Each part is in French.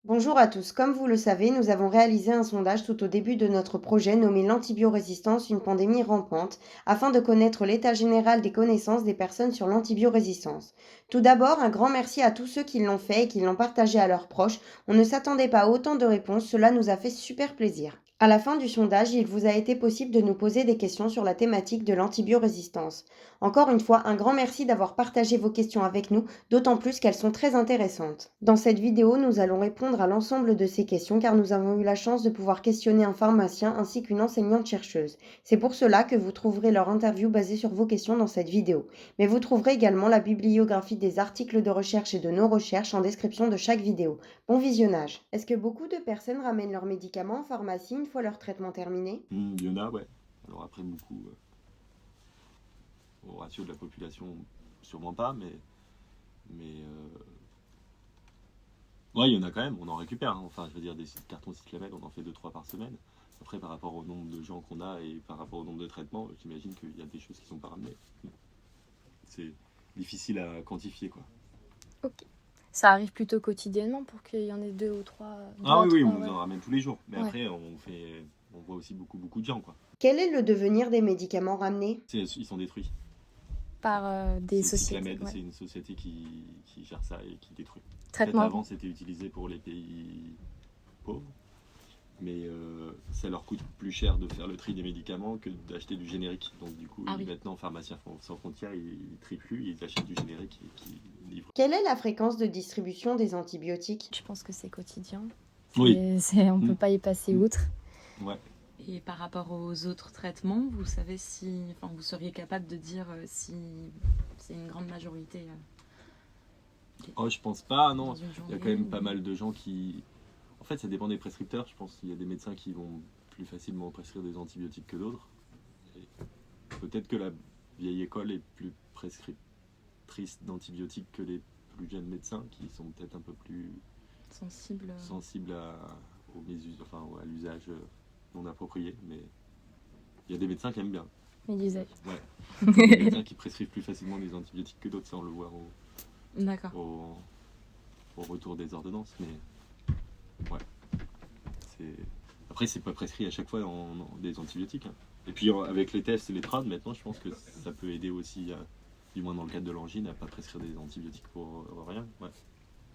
Bonjour à tous. Comme vous le savez, nous avons réalisé un sondage tout au début de notre projet nommé l'antibiorésistance, une pandémie rampante, afin de connaître l'état général des connaissances des personnes sur l'antibiorésistance. Tout d'abord, un grand merci à tous ceux qui l'ont fait et qui l'ont partagé à leurs proches. On ne s'attendait pas à autant de réponses, cela nous a fait super plaisir. À la fin du sondage, il vous a été possible de nous poser des questions sur la thématique de l'antibiorésistance. Encore une fois, un grand merci d'avoir partagé vos questions avec nous, d'autant plus qu'elles sont très intéressantes. Dans cette vidéo, nous allons répondre à l'ensemble de ces questions car nous avons eu la chance de pouvoir questionner un pharmacien ainsi qu'une enseignante-chercheuse. C'est pour cela que vous trouverez leur interview basée sur vos questions dans cette vidéo. Mais vous trouverez également la bibliographie des articles de recherche et de nos recherches en description de chaque vidéo. Bon visionnage. Est-ce que beaucoup de personnes ramènent leurs médicaments en pharmacie une fois leur traitement terminé? Il y en a, ouais. Alors après, beaucoup, au ratio de la population, sûrement pas, mais ouais, il y en a quand même, on en récupère, hein. Enfin, je veux dire, des cartons cyclamène, on en fait 2-3 par semaine. Après, par rapport au nombre de gens qu'on a et par rapport au nombre de traitements, j'imagine qu'il y a des choses qui sont pas ramenées. C'est difficile à quantifier, quoi. Ok. Ça arrive plutôt quotidiennement pour qu'il y en ait deux ou trois, deux Ah à oui, oui, on trois, nous ouais. en ramène tous les jours. Mais Ouais. après, on voit aussi beaucoup de gens, quoi. Quel est le devenir des médicaments ramenés? Ils sont détruits. Par des C'est sociétés, Cyclamed, ouais. c'est une société qui gère ça et qui détruit. En fait, Traitement. avant, c'était utilisé pour les pays pauvres, mais ça leur coûte plus cher de faire le tri des médicaments que d'acheter du générique. Donc du coup, Ah oui. maintenant, Pharmaciens sans frontières, ils trient plus, ils achètent du générique et qui livrent. Quelle est la fréquence de distribution des antibiotiques? Je pense que c'est quotidien. Oui. On peut Mm. pas y passer Mm. outre. Ouais. Et par rapport aux autres traitements, vous savez si, enfin, vous seriez capable de dire si c'est une grande majorité Oh, je pense pas, dans non. une Il journée y a quand même ou- pas mal de gens qui. En fait, ça dépend des prescripteurs. Je pense qu'il y a des médecins qui vont plus facilement prescrire des antibiotiques que d'autres. Et peut-être que la vieille école est plus prescriptrice d'antibiotiques que les plus jeunes médecins qui sont peut-être un peu plus sensible. sensibles à l'usage non approprié. Mais il y a des médecins qui aiment bien. Mais l'usage. Ouais. Il y a des médecins qui prescrivent plus facilement des antibiotiques que d'autres, ça on le voit D'accord. au retour des ordonnances. Mais ouais. Après, c'est pas prescrit à chaque fois des antibiotiques, hein. Et puis avec les tests et les trades, maintenant, je pense que ça peut aider aussi, du moins dans le cadre de l'angine, à pas prescrire des antibiotiques pour rien. Ouais.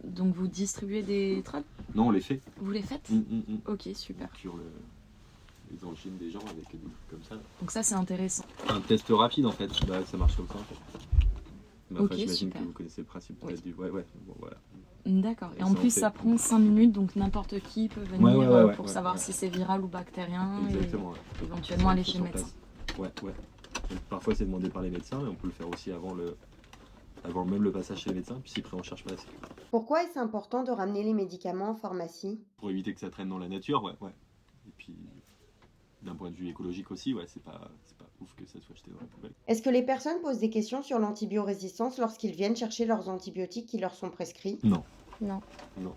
Donc vous distribuez des trades. Non, on les fait. Vous les faites. Ok, On super. cure les angines des gens avec des trucs comme ça. Donc ça c'est intéressant. Un test rapide en fait, bah, ça marche comme ça en fait. Mais enfin, Ok, j'imagine super. que vous connaissez le principe peut-être Oui. du. Ouais, ouais, bon voilà. D'accord. Et Et en ça, plus on fait. ça prend 5 minutes, donc n'importe qui peut venir pour savoir ouais. si c'est viral ou bactérien Exactement, ouais. et éventuellement aller Faut chez le sur médecin. place. Ouais, ouais. Donc, parfois c'est demandé par les médecins, mais on peut le faire aussi avant même le passage chez les médecins, puis c'est pris en charge par la sécu. Pourquoi est-ce important de ramener les médicaments en pharmacie? Pour éviter que ça traîne dans la nature, ouais, ouais. Et puis d'un point de vue écologique aussi, ouais, c'est pas ouf que ça soit jeté dans la poubelle. Est-ce que les personnes posent des questions sur l'antibiorésistance lorsqu'ils viennent chercher leurs antibiotiques qui leur sont prescrits? Non, Non. non,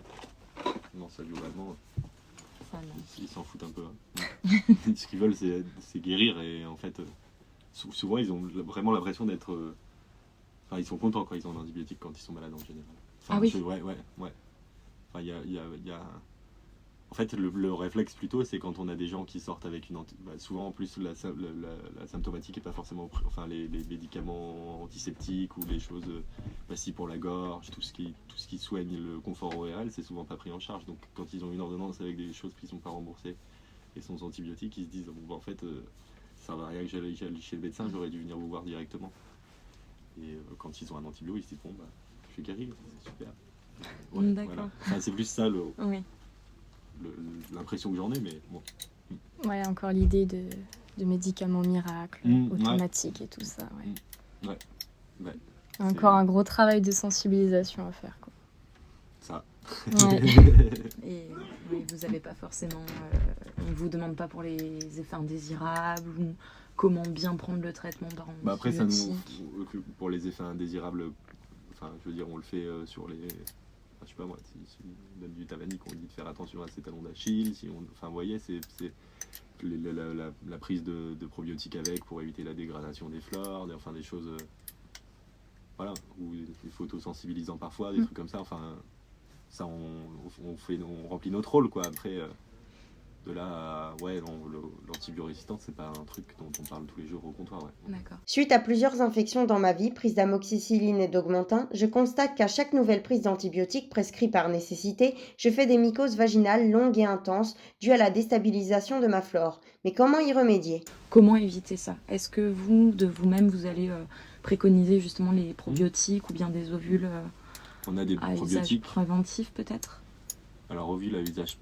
non, ça globalement, Ça, non. ils s'en foutent un peu, hein. Ce qu'ils veulent, c'est guérir, et en fait, souvent ils ont vraiment l'impression d'être. Enfin, ils sont contents quand ils ont un antibiotique quand ils sont malades en général. Enfin, Ah oui. Ouais, ouais, ouais. Enfin, il y a. En fait, le réflexe plutôt, c'est quand on a des gens qui sortent avec souvent en plus la symptomatique est pas forcément. Enfin, les médicaments antiseptiques ou les choses si pour la gorge, tout ce qui soigne le confort oral, c'est souvent pas pris en charge. Donc, quand ils ont une ordonnance avec des choses qui sont pas remboursées et sans antibiotiques, ils se disent bon, bah, en fait, ça va rien que j'aille chez le médecin, j'aurais dû venir vous voir directement. Et quand ils ont un antibio, ils se disent bon, bah, je suis guéri, c'est super. Ouais, D'accord. voilà. Enfin, c'est plus ça Oui. l'impression que j'en ai, mais bon. Ouais, encore l'idée de médicaments miracles, automatiques et tout ça. Ouais. Ouais. Encore un gros travail de sensibilisation à faire, quoi. Ça. Ouais. Et oui, vous n'avez pas forcément. On ne vous demande pas pour les effets indésirables ou comment bien prendre le traitement par Bah après, ça antibiotiques. pour les effets indésirables, enfin, je veux dire, on le fait sur les. Enfin, je sais pas moi, si on donne du Tavanic, on dit de faire attention à cet talon d'Achille. Enfin, vous voyez, c'est la prise de probiotiques avec pour éviter la dégradation des flores, enfin des choses. Voilà, ou des photos sensibilisants parfois, des trucs comme ça. Enfin, ça, on remplit notre rôle, quoi. Après, de là, ouais, l'antibiorésistance, c'est pas un truc dont on parle tous les jours au comptoir, ouais. D'accord. Suite à plusieurs infections dans ma vie, prise d'amoxicilline et d'augmentin, je constate qu'à chaque nouvelle prise d'antibiotiques prescrite par nécessité, je fais des mycoses vaginales longues et intenses dues à la déstabilisation de ma flore. Mais comment y remédier? Comment éviter ça? Est-ce que vous, de vous-même, vous allez préconiser justement les probiotiques ou bien des ovules On a des à usage probiotiques. préventif peut-être? Alors, ovules à usage,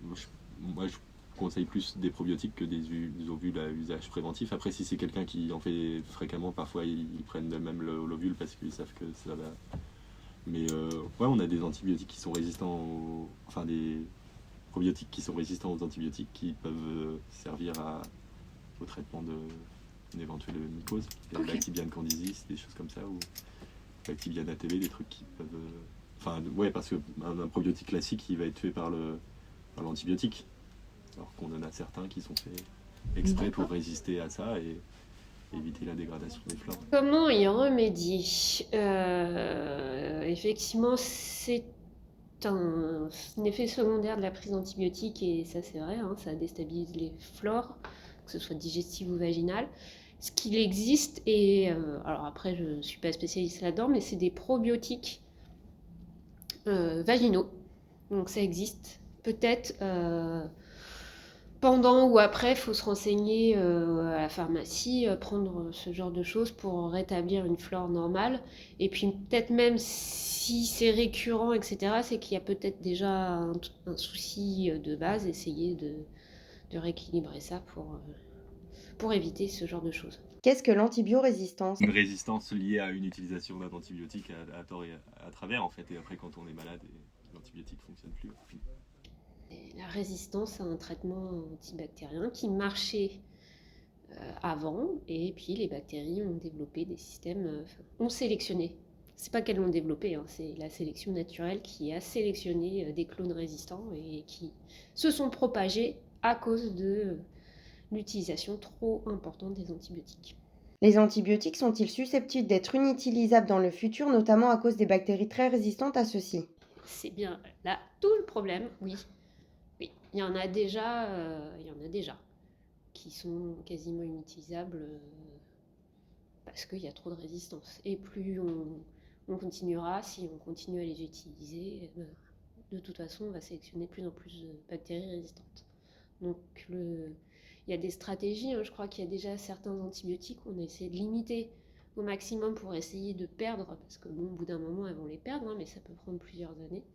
moi je conseille plus des probiotiques que des ovules à usage préventif. Après, si c'est quelqu'un qui en fait fréquemment, parfois ils prennent même l'ovule parce qu'ils savent que ça va. Mais ouais, on a des antibiotiques qui sont résistants enfin des probiotiques qui sont résistants aux antibiotiques qui peuvent servir au traitement d'une éventuelle mycose. Des Ok. Bactibian candidiasis, des choses comme ça, ou Bactibian ATV, des trucs qui peuvent. Enfin, ouais, parce qu'un probiotique classique, il va être tué par l'antibiotique. Alors qu'on en a certains qui sont faits exprès pour résister à ça et éviter la dégradation des flores. Comment y remédier? Effectivement, c'est un effet secondaire de la prise d'antibiotiques et ça c'est vrai, hein, ça déstabilise les flores, que ce soit digestive ou vaginale. Ce qu'il existe, et alors après je ne suis pas spécialiste là-dedans, mais c'est des probiotiques vaginaux. Donc ça existe. Peut-être pendant ou après, il faut se renseigner à la pharmacie, prendre ce genre de choses pour rétablir une flore normale. Et puis peut-être même si c'est récurrent, etc., c'est qu'il y a peut-être déjà un souci de base, essayer de rééquilibrer ça pour éviter ce genre de choses. Qu'est-ce que l'antibiorésistance? Une résistance liée à une utilisation d'un antibiotique à tort et à travers, en fait. Et après, quand on est malade, l'antibiotique ne fonctionne plus. La résistance à un traitement antibactérien qui marchait avant, et puis les bactéries ont développé des systèmes, ont sélectionné. C'est pas qu'elles l'ont développé, hein, c'est la sélection naturelle qui a sélectionné des clones résistants et qui se sont propagés à cause de l'utilisation trop importante des antibiotiques. Les antibiotiques sont-ils susceptibles d'être inutilisables dans le futur, notamment à cause des bactéries très résistantes à ceux-ci? C'est bien là tout le problème, oui. Oui, il y en a déjà, qui sont quasiment inutilisables parce qu'il y a trop de résistance. Et plus on continuera, si on continue à les utiliser, de toute façon, on va sélectionner de plus en plus de bactéries résistantes. Donc, il y a des stratégies, hein, je crois qu'il y a déjà certains antibiotiques qu'on a essayé de limiter au maximum pour essayer de perdre, parce que bon, au bout d'un moment, elles vont les perdre, hein, mais ça peut prendre plusieurs années.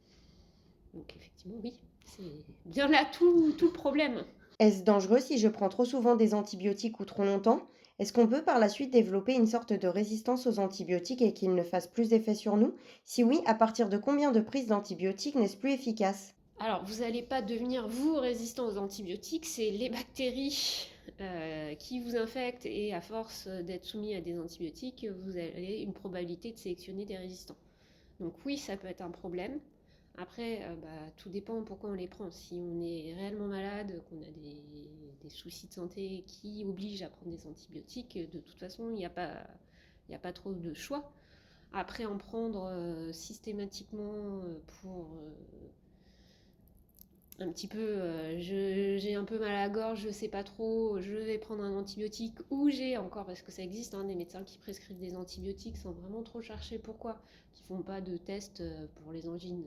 Donc, effectivement, oui, c'est bien là tout le problème. Est-ce dangereux si je prends trop souvent des antibiotiques ou trop longtemps? Est-ce qu'on peut par la suite développer une sorte de résistance aux antibiotiques et qu'ils ne fassent plus d'effet sur nous? Si oui, à partir de combien de prises d'antibiotiques n'est-ce plus efficace? Alors, vous n'allez pas devenir, vous, résistant aux antibiotiques, c'est les bactéries qui vous infectent et à force d'être soumis à des antibiotiques, vous avez une probabilité de sélectionner des résistants. Donc oui, ça peut être un problème. Après, tout dépend pourquoi on les prend. Si on est réellement malade, qu'on a des soucis de santé qui obligent à prendre des antibiotiques, de toute façon, il n'y a pas trop de choix. Après, en prendre systématiquement pour un petit peu, j'ai un peu mal à la gorge, je sais pas trop, je vais prendre un antibiotique, ou j'ai encore, parce que ça existe, hein, des médecins qui prescrivent des antibiotiques sans vraiment trop chercher pourquoi, qui font pas de tests pour les angines.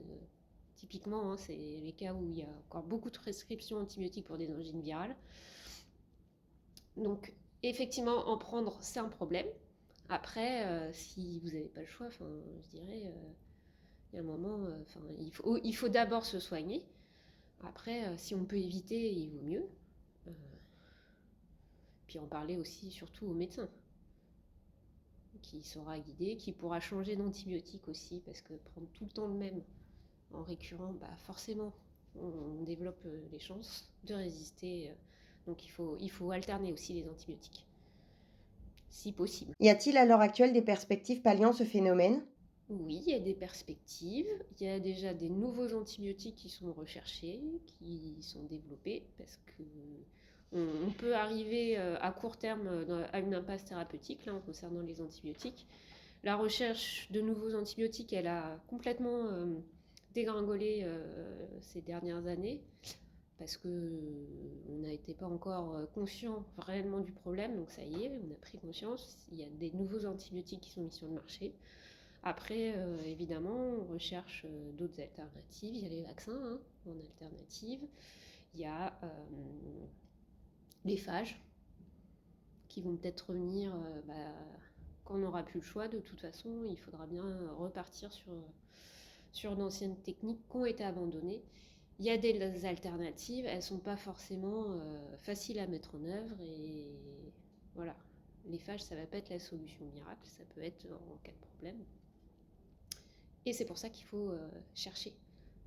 Typiquement, hein, c'est les cas où il y a encore beaucoup de prescriptions antibiotiques pour des angines virales. Donc, effectivement, en prendre, c'est un problème. Après, si vous n'avez pas le choix, je dirais, il y a un moment, il faut d'abord se soigner. Après, si on peut éviter, il vaut mieux. Puis en parler aussi, surtout au médecin, qui saura guider, qui pourra changer d'antibiotique aussi, parce que prendre tout le temps le même en récurrent, forcément, on développe les chances de résister. Donc il faut alterner aussi les antibiotiques, si possible. Y a-t-il à l'heure actuelle des perspectives palliant ce phénomène? Oui, il y a des perspectives. Il y a déjà des nouveaux antibiotiques qui sont recherchés, qui sont développés, parce que on peut arriver à court terme à une impasse thérapeutique là, en concernant les antibiotiques. La recherche de nouveaux antibiotiques, elle a complètement dégringolé ces dernières années parce qu'on n'était pas encore conscient réellement du problème, donc ça y est, on a pris conscience, il y a des nouveaux antibiotiques qui sont mis sur le marché. Après, évidemment, on recherche d'autres alternatives, il y a les vaccins en alternative, il y a les phages qui vont peut-être revenir quand on n'aura plus le choix. De toute façon, il faudra bien repartir sur d'anciennes techniques qui ont été abandonnées. Il y a des alternatives, elles ne sont pas forcément faciles à mettre en œuvre et voilà. Les phages, ça ne va pas être la solution miracle, ça peut être en cas de problème. Et c'est pour ça qu'il faut chercher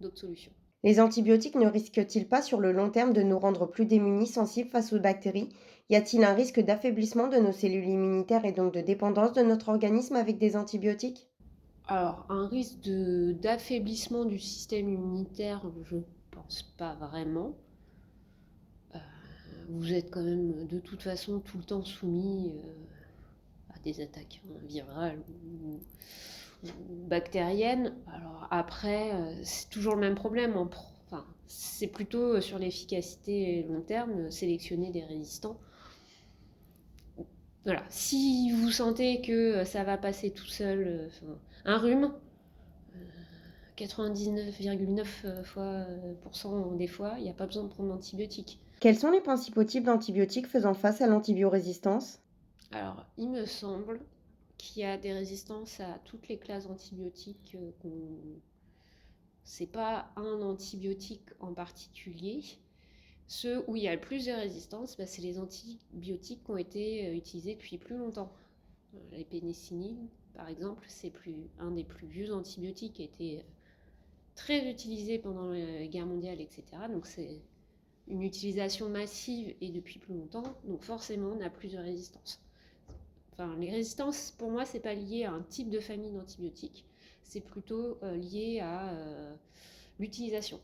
d'autres solutions. Les antibiotiques ne risquent-ils pas sur le long terme de nous rendre plus démunis, sensibles face aux bactéries? Y a-t-il un risque d'affaiblissement de nos cellules immunitaires et donc de dépendance de notre organisme avec des antibiotiques? Alors, un risque d'affaiblissement du système immunitaire, je pense pas vraiment. Vous êtes quand même de toute façon tout le temps soumis à des attaques virales ou bactériennes. Alors après, c'est toujours le même problème. Enfin, c'est plutôt sur l'efficacité long terme, sélectionner des résistants. Voilà. Si vous sentez que ça va passer tout seul, un rhume, 99,9% des fois, il n'y a pas besoin de prendre d'antibiotiques. Quels sont les principaux types d'antibiotiques faisant face à l'antibiorésistance? Alors, il me semble qu'il y a des résistances à toutes les classes antibiotiques. C'est pas un antibiotique en particulier. Ceux où il y a le plus de résistance, c'est les antibiotiques qui ont été utilisés depuis plus longtemps. La pénicilline, par exemple, c'est un des plus vieux antibiotiques qui a été très utilisé pendant la guerre mondiale, etc. Donc c'est une utilisation massive et depuis plus longtemps, donc forcément on a plus de résistance. Enfin, les résistances, pour moi, c'est pas lié à un type de famille d'antibiotiques, c'est plutôt lié à l'utilisation.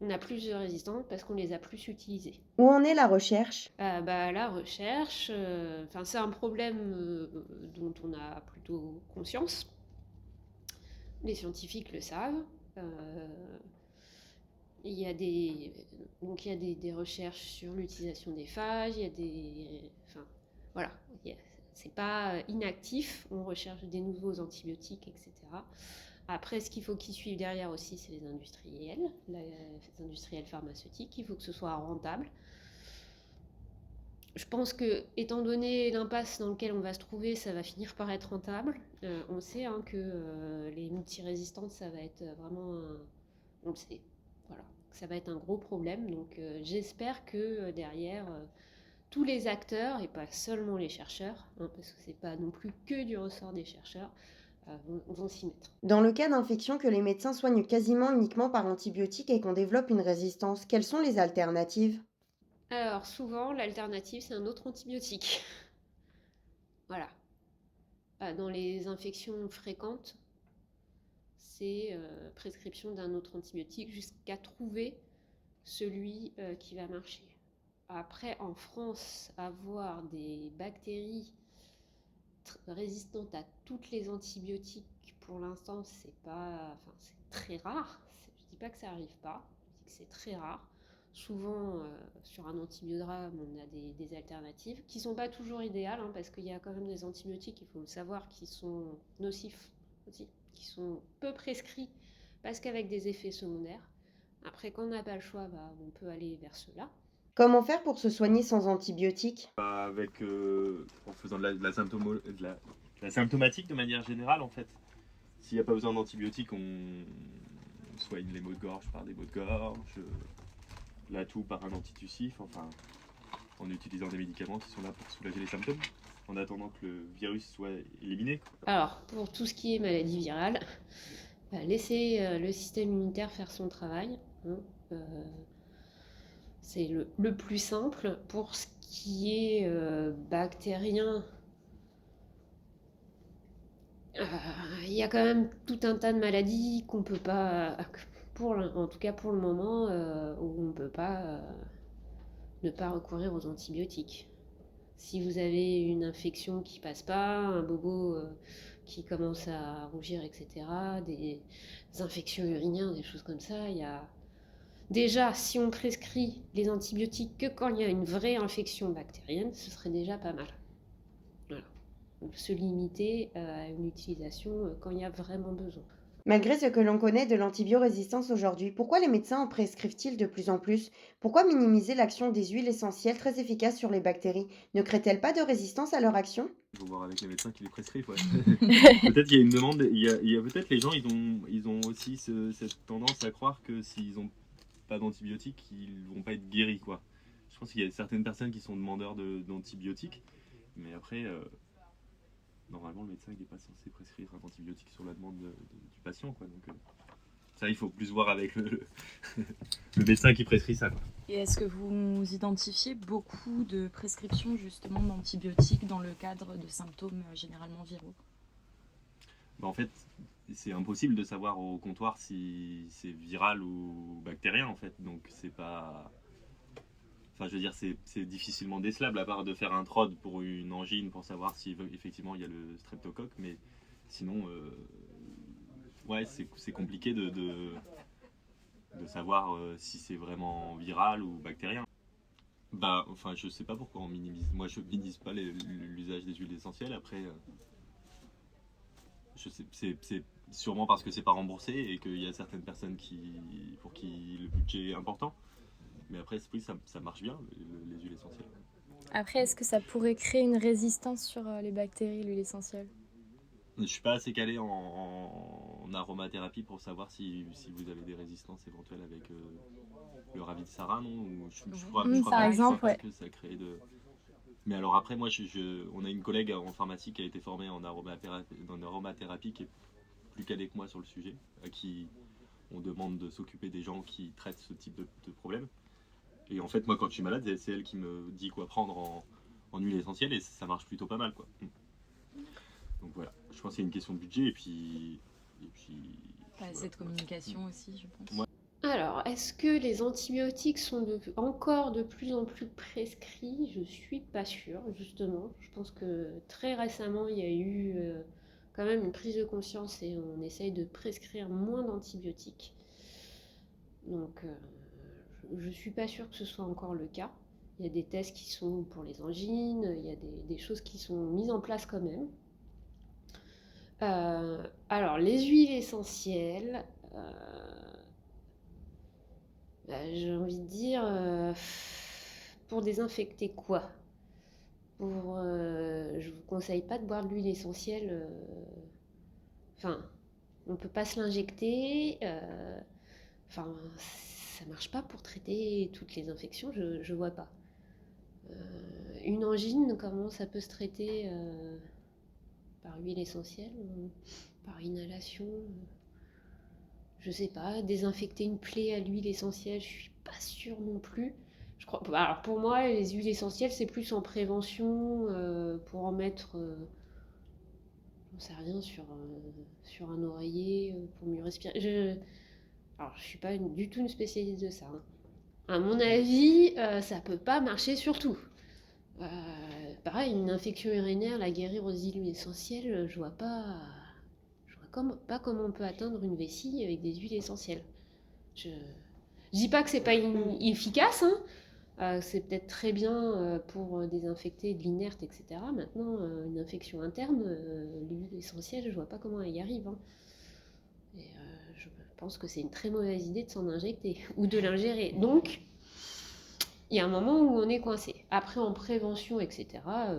On a plus de résistance parce qu'on les a plus utilisés. Où en est la recherche? La recherche, c'est un problème dont on a plutôt conscience. Les scientifiques le savent. Il y a des recherches sur l'utilisation des phages, c'est pas inactif, on recherche des nouveaux antibiotiques, etc. Après, ce qu'il faut qu'ils suivent derrière aussi, c'est les industriels pharmaceutiques, il faut que ce soit rentable. Je pense que, étant donné l'impasse dans laquelle on va se trouver, ça va finir par être rentable. On sait que les multirésistantes, ça va être vraiment on le sait, voilà, ça va être un gros problème. Donc j'espère que derrière, tous les acteurs, et pas seulement les chercheurs, parce que c'est pas non plus que du ressort des chercheurs, vont s'y mettre. Dans le cas d'infection que les médecins soignent quasiment uniquement par antibiotiques et qu'on développe une résistance, quelles sont les alternatives? Alors souvent, l'alternative, c'est un autre antibiotique. Voilà. Dans les infections fréquentes, c'est prescription d'un autre antibiotique jusqu'à trouver celui qui va marcher. Après, en France, avoir des bactéries résistantes à toutes les antibiotiques, pour l'instant, c'est très rare. Je dis pas que ça arrive pas, je dis que c'est très rare. Souvent, sur un antibiogramme, on a des alternatives qui sont pas toujours idéales, parce qu'il y a quand même des antibiotiques, il faut le savoir, qui sont nocifs aussi, qui sont peu prescrits parce qu'avec des effets secondaires. Après, quand on n'a pas le choix, on peut aller vers ceux-là. Comment faire pour se soigner sans antibiotiques? En faisant de la symptomatique de manière générale, en fait. S'il n'y a pas besoin d'antibiotiques, on soigne les maux de gorge par des maux de gorge, la toux par un antitussif, en utilisant des médicaments qui sont là pour soulager les symptômes, en attendant que le virus soit éliminé. Alors, pour tout ce qui est maladie virale, laisser le système immunitaire faire son travail. C'est le plus simple. Pour ce qui est bactérien, il y a quand même tout un tas de maladies qu'on peut pas, en tout cas pour le moment, où on peut pas ne pas recourir aux antibiotiques. Si vous avez une infection qui passe pas, un bobo qui commence à rougir, etc., des infections urinaires, des choses comme ça, il y a... Déjà, si on prescrit les antibiotiques que quand il y a une vraie infection bactérienne, ce serait déjà pas mal. Voilà. Donc, se limiter à une utilisation quand il y a vraiment besoin. Malgré ce que l'on connaît de l'antibiorésistance aujourd'hui, pourquoi les médecins en prescrivent-ils de plus en plus? Pourquoi minimiser l'action des huiles essentielles très efficaces sur les bactéries? Ne créent-elles pas de résistance à leur action? Il faut voir avec les médecins qui les prescrivent. Ouais. Peut-être qu'il y a une demande, il y a peut-être les gens, ils ont aussi cette tendance à croire que s'ils n'ont pas d'antibiotiques, ils vont pas être guéris, quoi. Je pense qu'il y a certaines personnes qui sont demandeurs d'antibiotiques, mais après, normalement, le médecin n'est pas censé prescrire un antibiotique sur la demande du patient, quoi. Donc, ça, il faut plus voir avec le médecin qui prescrit ça, quoi. Et est-ce que vous identifiez beaucoup de prescriptions justement d'antibiotiques dans le cadre de symptômes généralement viraux? En fait, c'est impossible de savoir au comptoir si c'est viral ou bactérien, en fait. Donc c'est pas... Enfin, je veux dire, c'est difficilement décelable, à part de faire un TROD pour une angine pour savoir si effectivement il y a le streptocoque. Mais sinon, ouais, c'est compliqué de savoir si c'est vraiment viral ou bactérien. Bah, enfin, je sais pas pourquoi on minimise. Moi, je minimise pas l'usage des huiles essentielles. Après, c'est sûrement parce que c'est pas remboursé et qu'il y a certaines personnes pour qui le budget est important. Mais après, oui, ça marche bien, les huiles essentielles. Après, est-ce que ça pourrait créer une résistance sur les bactéries, l'huile essentielle? Je suis pas assez calé en aromathérapie pour savoir si vous avez des résistances éventuelles avec le Ravi-Sara, non? Ou je crois Par pas exemple, ouais. que ça crée de... Mais alors après, moi, on a une collègue en pharmacie qui a été formée en aromathérapie qui est plus calée que moi sur le sujet, à qui on demande de s'occuper des gens qui traitent ce type de problème. Et en fait, moi, quand je suis malade, c'est elle qui me dit quoi prendre en huile essentielle et ça marche plutôt pas mal, quoi. Donc voilà, je pense qu'il y a une question de budget et puis Pas assez de communication aussi, je pense. Ouais. Alors, est-ce que les antibiotiques sont encore de plus en plus prescrits? Je suis pas sûre, justement. Je pense que très récemment, il y a eu quand même une prise de conscience et on essaye de prescrire moins d'antibiotiques. Donc, je suis pas sûre que ce soit encore le cas. Il y a des tests qui sont pour les angines, il y a des choses qui sont mises en place quand même. Alors, les huiles essentielles, j'ai envie de dire, pour désinfecter quoi? Je vous conseille pas de boire de l'huile essentielle. Enfin, on peut pas se l'injecter. Enfin, ça marche pas pour traiter toutes les infections. Je vois pas. Une angine, comment ça peut se traiter par huile essentielle, par inhalation? Je sais pas, désinfecter une plaie à l'huile essentielle, je suis pas sûre non plus. Je crois, alors pour moi, les huiles essentielles, c'est plus en prévention, pour en mettre, j'en sais rien, sur un oreiller, pour mieux respirer. Alors, je suis pas du tout une spécialiste de ça, hein. À mon avis, ça peut pas marcher sur tout. Pareil, une infection urinaire, la guérir aux huiles essentielles, je vois pas comment on peut atteindre une vessie avec des huiles essentielles. Je dis pas que c'est pas efficace, hein. C'est peut-être très bien pour désinfecter de l'inerte, etc. Maintenant, une infection interne, l'huile essentielle, je vois pas comment elle y arrive, hein. Et je pense que c'est une très mauvaise idée de s'en injecter ou de l'ingérer. Donc, il y a un moment où on est coincé. Après, en prévention, etc.,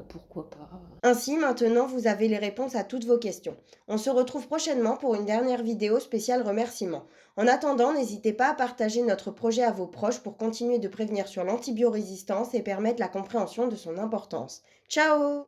pourquoi pas. Ainsi, maintenant, vous avez les réponses à toutes vos questions. On se retrouve prochainement pour une dernière vidéo spéciale remerciements. En attendant, n'hésitez pas à partager notre projet à vos proches pour continuer de prévenir sur l'antibiorésistance et permettre la compréhension de son importance. Ciao!